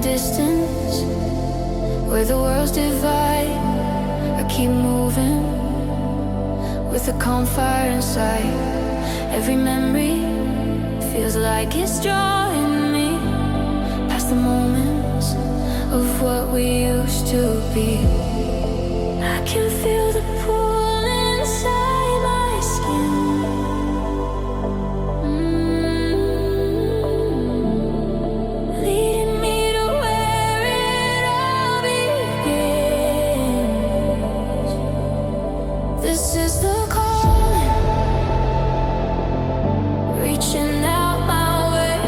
distance, where the worlds divide, I keep moving with a calm fire inside. Every memory feels like it's drawing me past the moments of what we used to be. I can feel the pull inside my skin. Leading me to where it all begins. This is the calling, reaching out my way.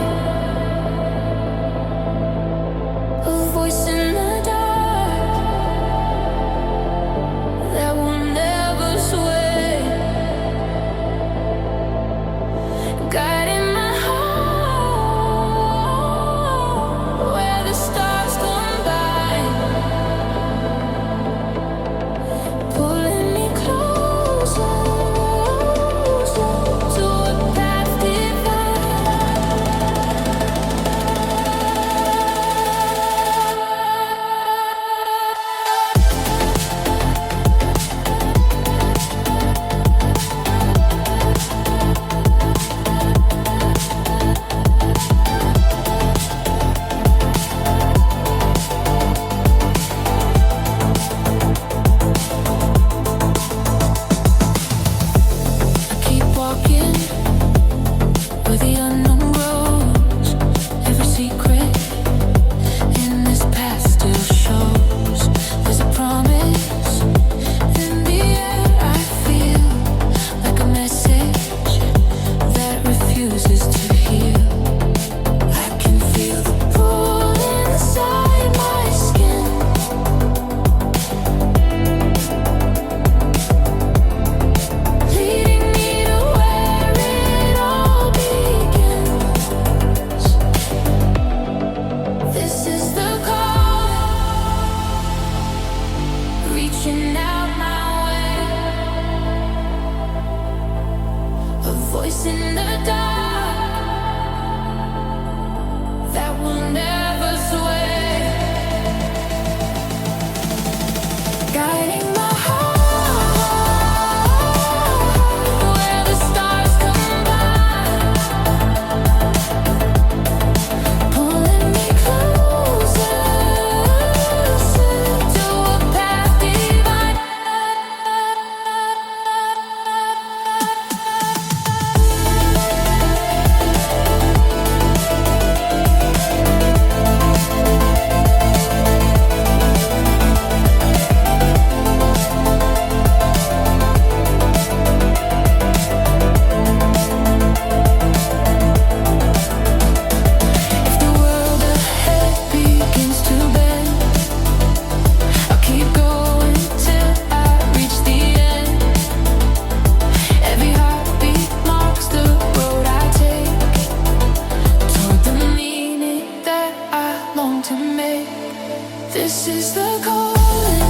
A voice in the dark that will never sway, guiding my heart where the stars come by, pulling me closer to a path keep walking where the unknown grows. Every secret in this past still shows. There's a promise in the air. I feel like a message that refuses to heal. I can feel the pull inside my skin. Leading me to where it all begins. This is the call, reaching out my way. A voice in the dark that will never sway, guiding my heart where the stars come by, pulling me closer to a path divine. If the world ahead begins to bend, I'll keep going till I reach the end. Every heartbeat marks the road I take toward the meaning that I long to make. This is the calling,